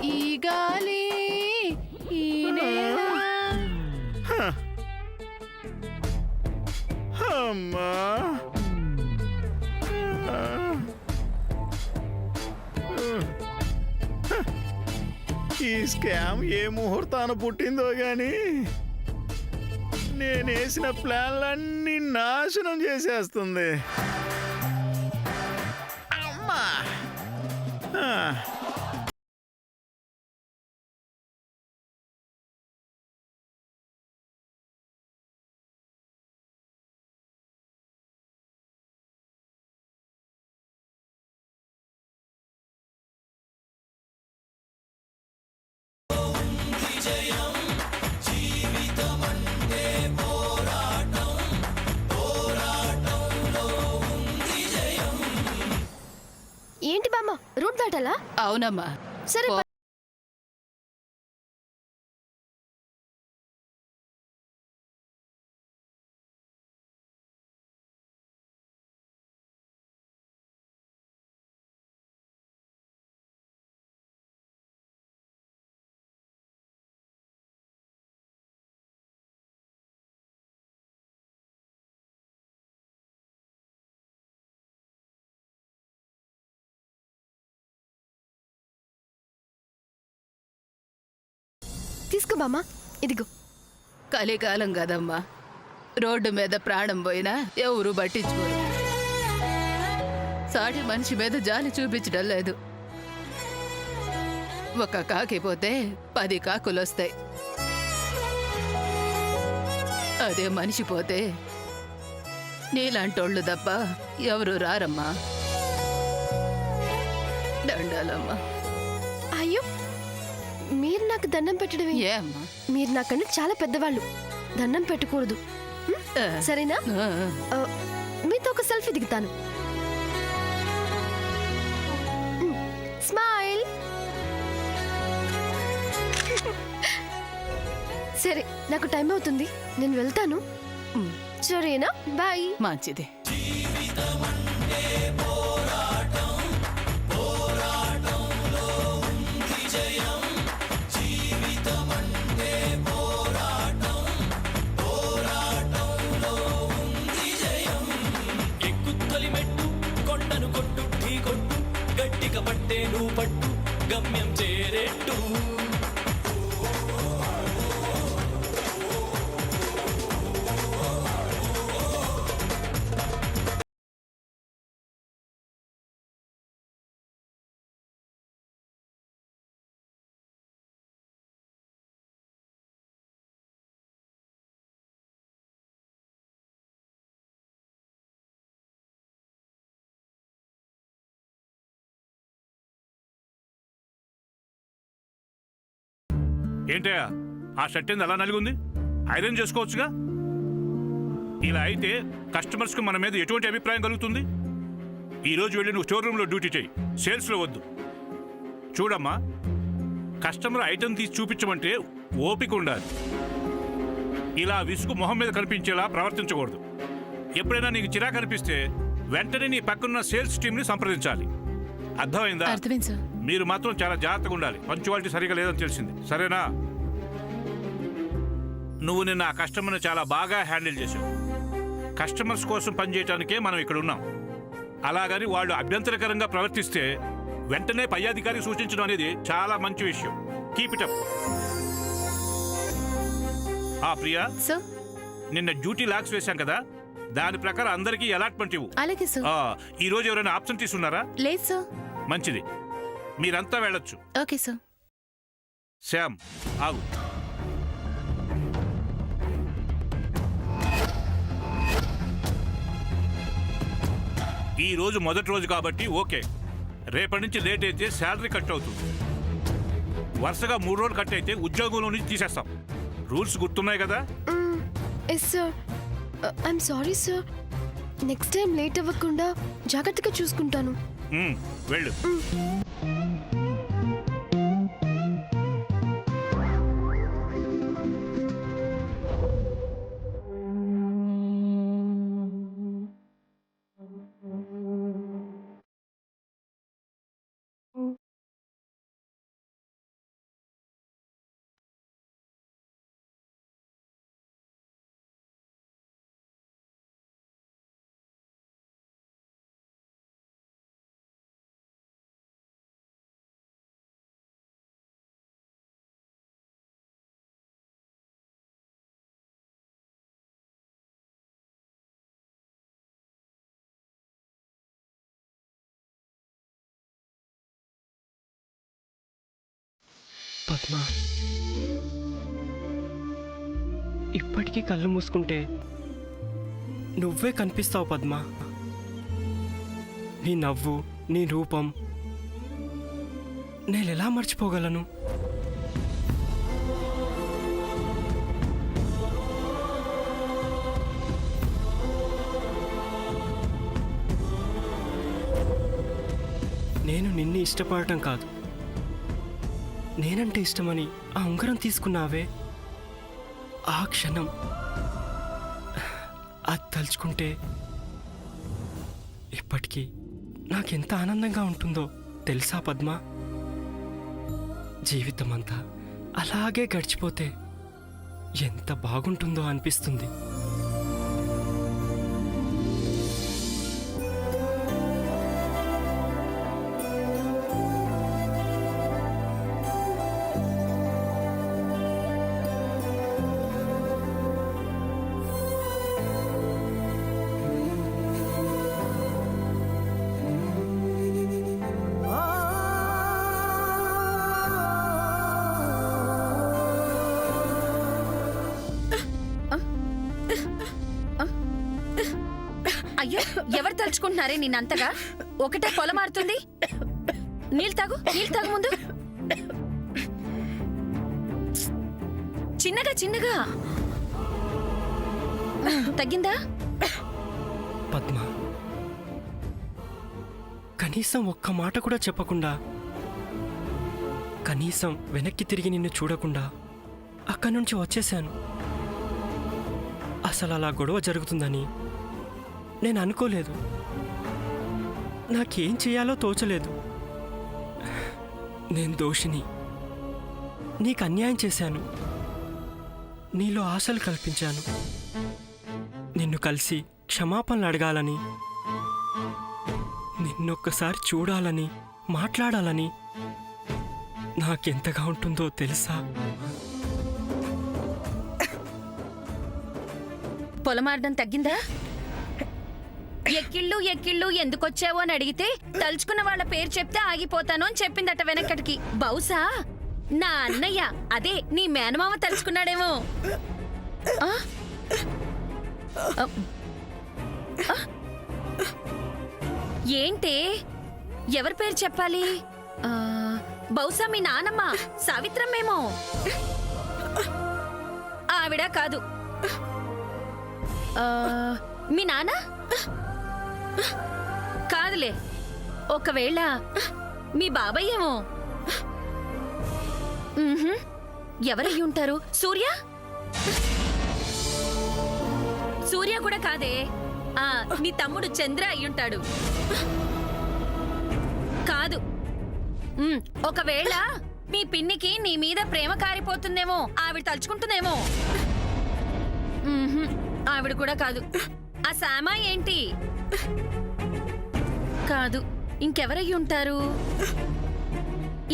ఈ గాలి ఈ నేల. అమ్మా ఈ స్కామ్ ఏ ముహూర్తాన పుట్టిందో గాని నేనేసిన ప్లాన్లన్నీ నాశనం చేసేస్తుంది. అమ్మా ఏంటి బామ్మ రూట్ దాటాలా? అవునమ్మా. సరే తీసుకో బామ్మ, ఇదిగో. కలికాలం కదమ్మా, రోడ్డు మీద ప్రాణం పోయినా ఎవరు పట్టించుకోరు. సాటి మనిషి మీద జాలి చూపించడం లేదు. ఒక కాకి పోతే 10 కాకులొస్తాయి. అదే మనిషి పోతే నీలాంటోళ్ళు తప్ప ఎవరు రారమ్మా. దండాలమ్మా. అయ్యో, మీరు నాకు దండం పెట్టడమే. ఏ అమ్మా? మీరు నాకన్నా చాలా పెద్దవాళ్ళు, దండం పెట్టకూడదు. సరేనా? మీతో ఒక సెల్ఫీ దిగుతాను. స్మైల్. సరే, నాకు టైం అవుతుంది, నేను వెళ్తాను. సరేనా? బాయ్. మంచిది. పట్టేను పట్టు గమ్యం చేరేట్టు. ఏంటయ్యా ఆ షర్ట్ ఏంది అలా నలిగుంది? ఐరన్ చేసుకోవచ్చుగా. ఇలా అయితే కస్టమర్స్కి మన మీద ఎటువంటి అభిప్రాయం కలుగుతుంది? ఈరోజు వెళ్ళి నువ్వు స్టోర్ రూమ్లో డ్యూటీ చేయి, సేల్స్లో వద్దు. చూడమ్మా, కస్టమర్ ఐటెం తీసి చూపించమంటే ఓపిక ఉండాలి. ఇలా విసుగు మొహం మీద కనిపించేలా ప్రవర్తించకూడదు. ఎప్పుడైనా నీకు చిరాకు అనిపిస్తే వెంటనే నీ పక్కనున్న సేల్స్ టీంని సంప్రదించాలి. అర్థమైందా? అర్థమైంది సార్. మీరు మాత్రం చాలా జాగ్రత్తగా ఉండాలి. పంచువాలిటీ సరిగా లేదని తెలిసింది, సరేనా? నువ్వు నిన్న ఆ కస్టమర్ని చాలా బాగా హ్యాండిల్ చేసావు. కస్టమర్స్ కోసం పనిచేయడానికే మనం ఇక్కడ ఉన్నాం. అలాగని వాళ్ళు అభ్యంతరకరంగా ప్రవర్తిస్తే వెంటనే పై అధికారికి సూచించడం అనేది చాలా మంచి విషయం. Keep it up. ప్రియా, నిన్న డ్యూటీ లాక్స్ వేశాం కదా, దాని ప్రకారం అందరికీ అలాట్మెంట్ ఇవ్వు. అలాగే సార్. ఈ రోజు ఎవరైనా ఆబ్సెంటీస్ ఉన్నారా? లేదు సార్. మంచిది, మీరంతా వెళ్ళొచ్చు. Okay sir. శ్యామ్, ఆగు. ఈ రోజు మొదటి రోజు కాబట్టి ఓకే. రేపటి నుంచి లేట్ అయితే శాలరీ కట్ అవుతుంది. వరుసగా 3 రోజులు కట్ అయితే ఉద్యోగంలో నుంచి తీసేస్తాం. రూల్స్ గుర్తున్నాయి కదా? Yes sir. I'm sorry sir. Next time late అవ్వకుండా జాగ్రత్తగా చూసుకుంటాను. వెళ్ళు. పద్మ, ఇప్పటికీ కళ్ళు మూసుకుంటే నువ్వే కనిపిస్తావు పద్మ. నీ నవ్వు, నీ రూపం నేనెలా మర్చిపోగలను? నేను నిన్ను ఇష్టపడటం కాదు, నేనంటే ఇష్టమని ఆ ఉంగరం తీసుకున్నావే, ఆ క్షణం అది తలుచుకుంటే ఇప్పటికీ నాకెంత ఆనందంగా ఉంటుందో తెలుసా పద్మ? జీవితం అంతా అలాగే గడిచిపోతే ఎంత బాగుంటుందో అనిపిస్తుంది. అయ్యో, ఎవరు తలుచుకుంటున్నారే నిన్నంతగా? ఒకటే పొలమారుతుంది. నీళ్ళు తాగు ముందు. చిన్నగా చిన్నగా. తగ్గిందా? పద్మ, కనీసం ఒక్క మాట కూడా చెప్పకుండా, కనీసం వెనక్కి తిరిగి నిన్ను చూడకుండా అక్కడి నుంచి వచ్చేశాను. అసలు అలా గొడవ జరుగుతుందని నేను అనుకోలేదు. నాకేం చేయాలో తోచలేదు. నేను దోషిని. నీకు అన్యాయం చేశాను. నీలో ఆశలు కల్పించాను. నిన్ను కలిసి క్షమాపణలు అడగాలని, నిన్నొక్కసారి చూడాలని, మాట్లాడాలని నాకెంతగా ఉంటుందో తెలుసా? పొలమారడం తగ్గిందా? ఎక్కిళ్ళు ఎందుకొచ్చావు అని అడిగితే తలుచుకున్న వాళ్ళ పేరు చెప్తే ఆగిపోతాను అని చెప్పిందట వెనకటికి. బహుశా నా అన్నయ్య, అదే నీ మేనమామ తలుచుకున్నాడేమో. ఏంటే, ఎవరి పేరు చెప్పాలి? బహుశా మీ నానమ్మ సావిత్రమ్మేమో. ఆవిడ కాదు. మీ నాన్న కాదులే. ఒకవేళ మీ బాబాయ్ ఏమో. ఎవరయ్యి ఉంటారు? సూర్య? సూర్య కూడా కాదే. నీ తమ్ముడు చంద్ర అయ్యుంటాడు. కాదు. ఒకవేళ మీ పిన్నికి నీ మీద ప్రేమ కారిపోతుందేమో, ఆవిడ తలుచుకుంటుందేమో. ఆవిడ కూడా కాదు. ఆ సామా ఏంటి? కాదు. ఇంకెవరయ్యి ఉంటారు?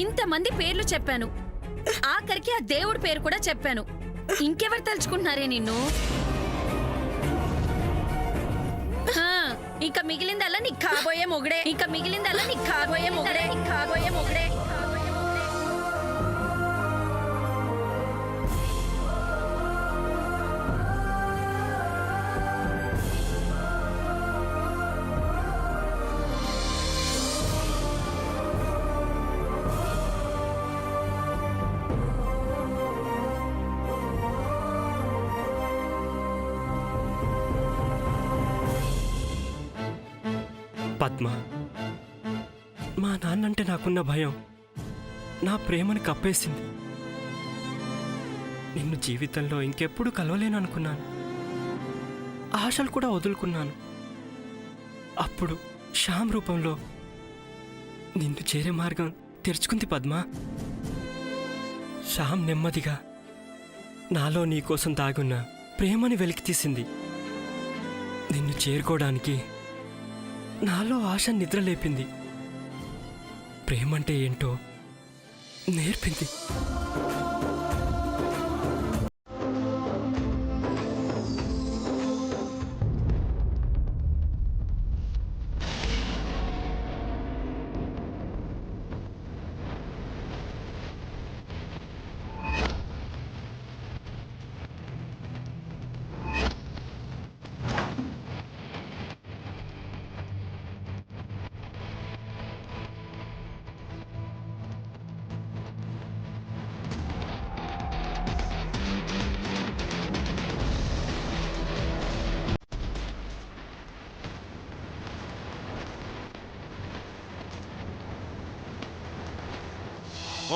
ఇంతమంది పేర్లు చెప్పాను, ఆఖరికి ఆ దేవుడి పేరు కూడా చెప్పాను. ఇంకెవరు తలుచుకుంటున్నారే నిన్ను? ఇంకా మిగిలిందల్లా నీకు కాబోయే మొగుడే. పద్మ, మా నాన్నంటే నాకున్న భయం నా ప్రేమని కప్పేసింది. నిన్ను జీవితంలో ఇంకెప్పుడు కలవలేను అనుకున్నాను. ఆశలు కూడా వదులుకున్నాను. అప్పుడు శ్యామ్ రూపంలో నిన్ను చేరే మార్గం తెరుచుకుంది పద్మ. శ్యామ్ నెమ్మదిగా నాలో నీకోసం దాగున్న ప్రేమని వెలికితీసింది. నిన్ను చేరుకోవడానికి నాలో ఆశ నిద్రలేపింది. ప్రేమంటే ఏంటో నేర్పింది.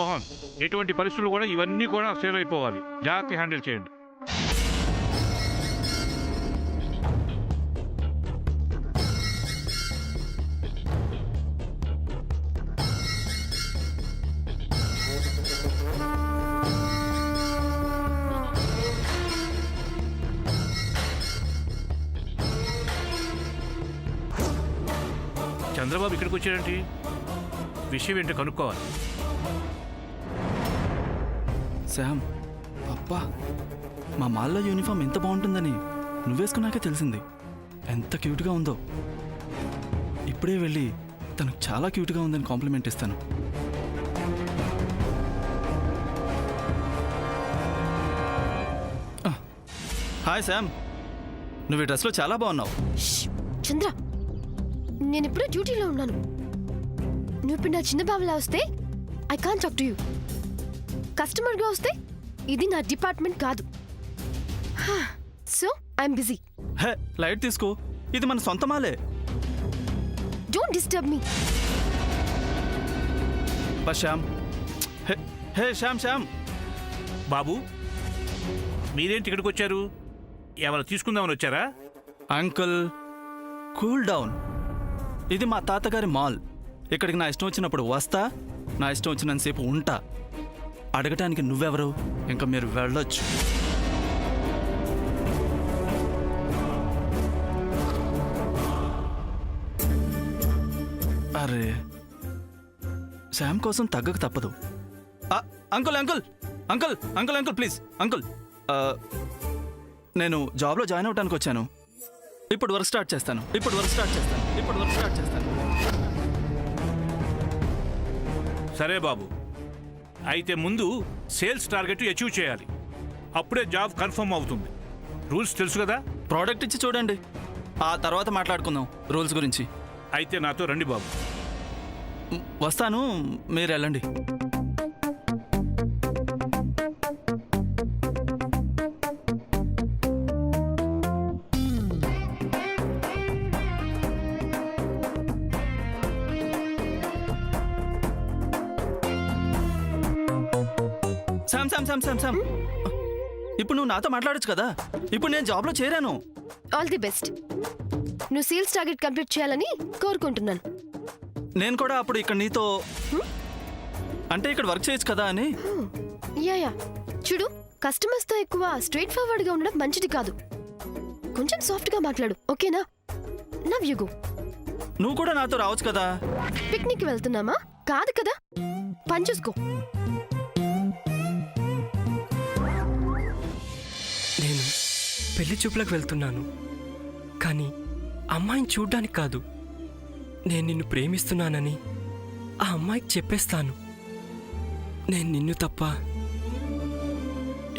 మోహన్, ఎటువంటి పరిస్థితులు కూడా ఇవన్నీ కూడా సేవ్ అయిపోవాలి. జాగ్రత్త హ్యాండిల్ చేయండి. చంద్రబాబు ఇక్కడికి వచ్చాడంటే విషయం ఏంటో కనుక్కోవాలి. శామ్, అబ్బా, మా మాల్లో యూనిఫామ్ ఎంత బాగుంటుందని నువ్వేసుకున్నాకే తెలిసింది. ఎంత క్యూట్గా ఉందో. ఇప్పుడే వెళ్ళి తనకు చాలా క్యూట్గా ఉందని కాంప్లిమెంట్ ఇస్తాను. హాయ్ శామ్, నువ్వు ఈ డ్రెస్లో చాలా బాగున్నావు. ష్! చంద్ర, నేను ఇప్పుడు డ్యూటీలో ఉన్నాను. నువ్వు ఇప్పుడు నా చిన్న బాబులా వస్తే I can't talk to you. కస్టమర్గా వస్తే ఇది నా డిపార్ట్మెంట్ కాదు. So I'm busy. Hey, light తీసుకో, ఇది మన సొంత మాలే. Don't disturb me. బా శ్యామ్. హే హే శ్యామ్, శ్యామ్. బాబు, మీరేంటి ఇక్కడికి వచ్చారు? ఏమైనా తీసుకుందామని వచ్చారా? Uncle, cool down. ఇది మా తాతగారి మాల్. ఇక్కడికి నా ఇష్టం వచ్చినప్పుడు వస్తా, నా ఇష్టం వచ్చినంతసేపు ఉంటా. అడగటానికి నువ్వెవరు? ఇంకా మీరు వెళ్ళొచ్చు. అరే, శ్యామ్ కోసం తగ్గక తప్పదు. Uncle uncle uncle uncle uncle please uncle, నేను జాబ్లో జాయిన్ అవ్వడానికి వచ్చాను. ఇప్పుడు వర్క్ స్టార్ట్ చేస్తాను. సరే బాబు, అయితే ముందు సేల్స్ టార్గెట్ అచీవ్ చేయాలి. అప్పుడే జాబ్ కన్ఫర్మ్ అవుతుంది. రూల్స్ తెలుసు కదా? ప్రోడక్ట్ ఇచ్చి చూడండి, ఆ తర్వాత మాట్లాడుకుందాం రూల్స్ గురించి. అయితే నాతో రండి బాబు. వస్తాను, మీరు వెళ్ళండి. శామ్, ఇప్పుడు నువ్వు నాతో మాట్లాడొచ్చు కదా. ఇప్పుడు నేను జాబ్లో చేరాను. All the best. నువ్వు సేల్స్ టార్గెట్ కంప్లీట్ చేయాలని కోరుకుంటున్నాను. నేను కూడా అప్పుడు ఇక్కడ నీతో అంటే ఇక్కడ వర్క్ చేయొచ్చు కదా అని. యా చూడు, కస్టమర్స్తో ఎక్కువ స్ట్రైట్ ఫార్వర్డ్గా ఉండడం మంచిది కాదు. కొంచెం సాఫ్ట్గా మాట్లాడు, ఓకేనా? Now you go. నువ్వు కూడా నాతో రావచ్చు కదా. పిక్నిక్ వెళ్తున్నామా? కాదు కదా, పని చూసుకో. నేను పెళ్లి చూపులకు వెళ్తున్నాను, కానీ అమ్మాయిని చూడ్డానికి కాదు. నేను నిన్ను ప్రేమిస్తున్నానని ఆ అమ్మాయికి చెప్పేస్తాను. నేను నిన్ను తప్ప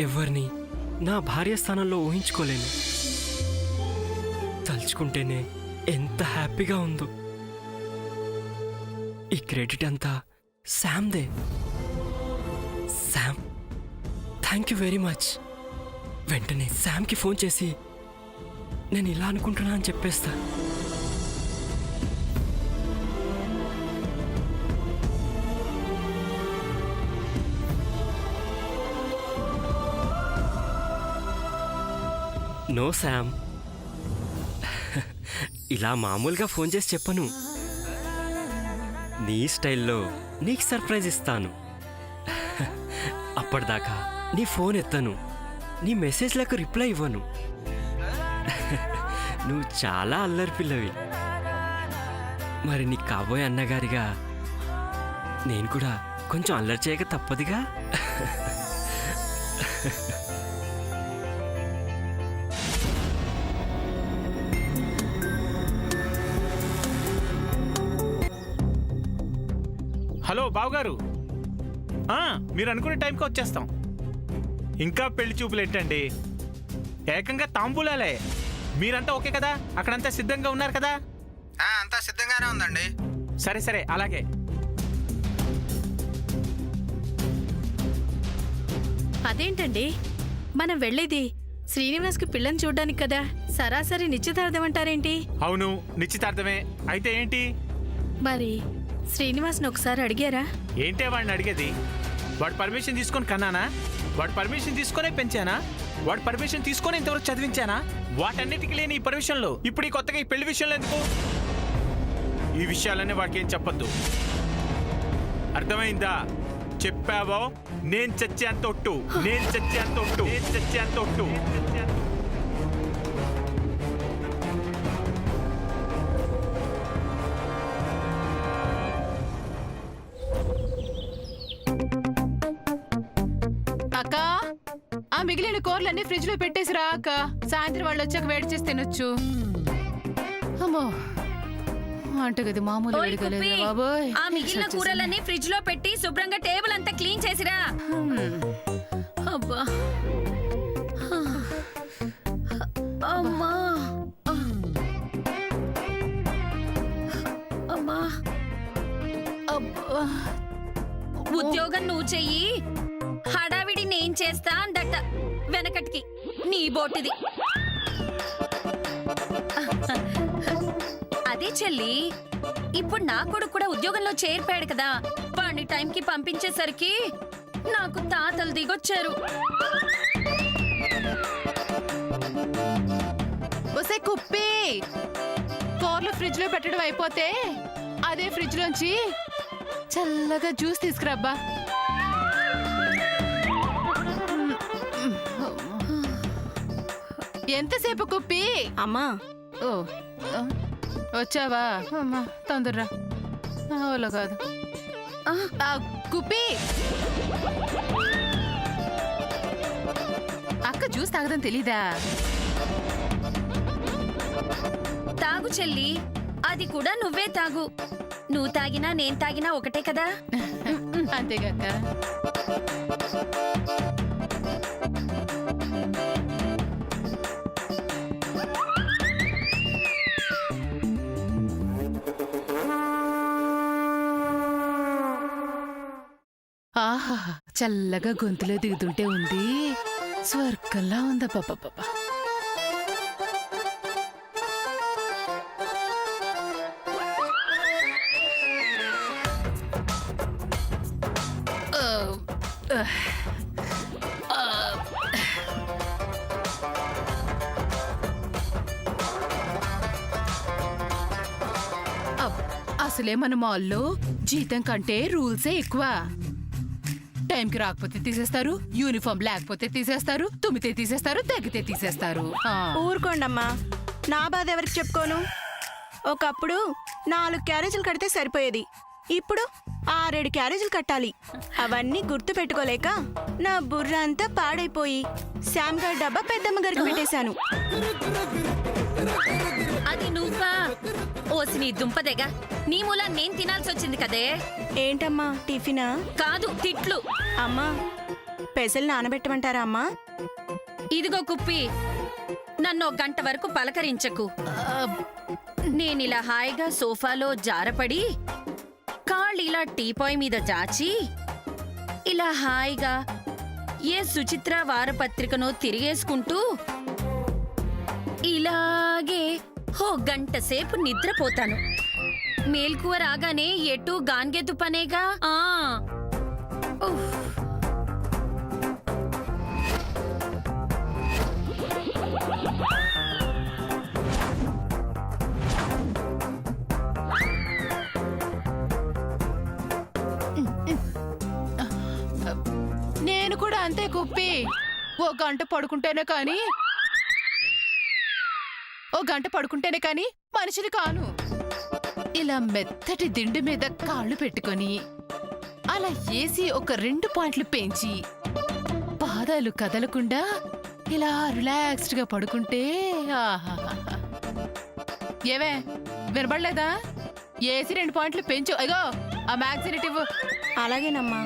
ఎవరిని నా భార్య స్థానంలో ఊహించుకోలేను. తలుచుకుంటేనే ఎంత హ్యాపీగా ఉందో. ఈ క్రెడిట్ అంతా శామ్దే. Sam, thank you very much. వెంటనే శామ్కి ఫోన్ చేసి నేను ఇలా అనుకుంటున్నా అని చెప్పేస్తా. నో శామ్, ఇలా మామూలుగా ఫోన్ చేసి చెప్పను. నీ స్టైల్లో నీకు సర్ప్రైజ్ ఇస్తాను. అప్పటిదాకా నీ ఫోన్ ఎత్తను, నీ మెసేజ్లకు రిప్లై ఇవ్వను. నువ్వు చాలా అల్లరి పిల్లవి. మరి నీ కాబోయే అన్నగారిగా నేను కూడా కొంచెం అల్లరి చేయక తప్పదుగా. హలో బావగారు, మీరు అనుకునే టైంకి వచ్చేస్తాం. ఇంకా పెళ్లి చూపులు ఏంటండి, ఏకంగా తాంబూలాలే. మీరంతా ఓకే కదా? అక్కడంతా సిద్ధంగా ఉన్నారు కదా? అంతా సిద్ధంగానే ఉందండి. సరే సరే, అలాగే. అదేంటండి, మనం వెళ్ళేది శ్రీనివాస్కి పిల్లని చూడ్డానికి కదా. సరాసరి నిశ్చితార్థం అంటారేంటి? అవును, నిశ్చితార్థమే. అయితే ఏంటి? మరి శ్రీనివాస్ని ఒకసారి అడిగారా? ఏంటే వాడిని అడిగేది? వాడు పర్మిషన్ తీసుకొని కన్నానా? వాడు పర్మిషన్ తీసుకొనే పెంచానా? వాడు పర్మిషన్ తీసుకొని ఇంతవరకు చదివించానా? వాటన్నిటికీ లేని ఈ పర్మిషన్లో ఇప్పుడు ఈ కొత్తగా ఈ పెళ్లి విషయంలో ఎందుకు? ఈ విషయాలన్నీ వాడికి ఏం చెప్పొద్దు, అర్థమైందా? చెప్పావో నేను చచ్చేంత ఒట్టు, నేను చచ్చేంత ఒట్టు, నేను చచ్చేంత ఒట్టు. అక్క ఆ మిగిలిన కూరలన్నీ ఫ్రిడ్జ్ లో పెట్టేసిరా అక్క. సాయంత్రం వాళ్ళు వచ్చాక వేడి చేసి తినొచ్చు. అమ్మో వంటగది మామూలు ఓయ్ వేడిగలేదు కుప్పి, బాబోయ్. ఆ మిగిలిన కూరలన్నీ ఫ్రిడ్జ్ లో పెట్టి శుభ్రంగా టేబుల్ అంతా క్లీన్ చేసిరా. అబ్బా అమ్మా అమ్మా అబ్బా. ఉద్యోగం నువ్వు చెయ్యి, హడావిడి నేను చేస్తా అందట వెనకటికి నీ బోటిది. అదే చెల్లి, ఇప్పుడు నా కొడుకు కూడా ఉద్యోగంలో చేరిపోయాడు కదా, వాడిని టైంకి పంపించేసరికి నాకు తాతలు దిగొచ్చారు. ఒసే కుప్పి, కూరలు ఫ్రిడ్జ్ లో పెట్టడం అయిపోతే అదే ఫ్రిడ్జ్ లోంచి చల్లగా జ్యూస్ తీసుకురాబ్బా. ఎంతసేపు కుప్పి? అమ్మా ఓ వచ్చావా? అమ్మా తొందరరా, ఓలో కాదు. కుప్పి, అక్క జ్యూస్ తాగదని తెలీదా? తాగు చెల్లి, అది కూడా నువ్వే తాగు. నువ్వు తాగినా నేను తాగినా ఒకటే కదా. అంతేగాక. ఆహా, చల్లగా గొంతులో దిగుతుంటే ఉంది, స్వర్గంలా ఉందా పాప. అసలే మన మాల్లో జీతం కంటే రూల్సే ఎక్కువ. టైంకి రాకపోతే తీసేస్తారు, యూనిఫామ్ లేకపోతే తీసేస్తారు, తుమ్మితే తీసేస్తారు, తగ్గితే తీసేస్తారు. ఊరుకోండమ్మా, నా బాధ ఎవరికి చెప్పుకోను. ఒకప్పుడు 4 క్యారేజీలు కడితే సరిపోయేది, ఇప్పుడు 6-7 క్యారేజీలు కట్టాలి. అవన్నీ గుర్తు పెట్టుకోలేక నా బుర్ర అంతా పాడైపోయి శామ్ గారి డబ్బా పెద్దమ్మ గారికి పెట్టేశాను. అది నువ్వా? ఓసి నీ దుంపదేగా, నీ మూల నేను తినాల్సి వచ్చింది కదే. ఏంటమ్మా టిఫినా? కాదు, తిట్లు. అమ్మా పెసలు నానబెట్టమంటారా అమ్మా? ఇదిగో కుప్పి, నన్ను 1 గంట వరకు పలకరించకు. నేనిలా హాయిగా సోఫాలో జారపడి కాళ్ళు ఇలా టీపాయ్ మీద జాచి ఇలా హాయిగా ఏ సుచిత్ర వారపత్రికనో తిరిగేసుకుంటూ ఇలాగే 1 గంట సేపు నిద్రపోతాను. మేల్కువ రాగానే ఎటు గాన్గెతు పనేగా. ఉఫ్. నేను కూడా అంతే కుప్పి. 1 గంట పడుకుంటేనే కానీ మనిషిని కాను. ఇలా మెత్తటి దిండు మీద కాళ్ళు పెట్టుకొని అలా ఏసి 2 పాయింట్లు పెంచి పాదాలు కదలకుండా ఇలా రిలాక్స్డ్ గా పడుకుంటే ఏవే వినబడలేదా? ఏసి 2 పాయింట్లు పెంచు. అయ్యో ఆ మ్యాగ్జిన్ ఇవ్వు. అలాగేనమ్మా.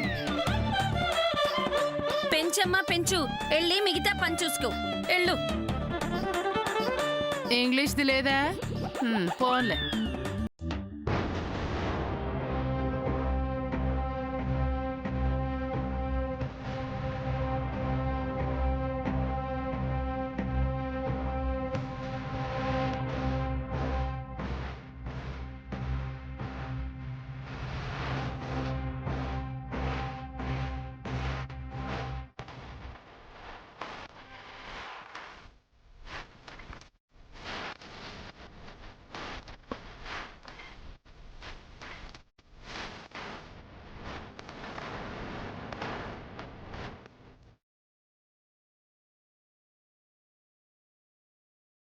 పెంచమ్మా పెంచు, వెళ్ళి మిగతా పని చూసుకో. వెళ్ళు. ఇంగ్లీష్ది లేదా? పోన్లే.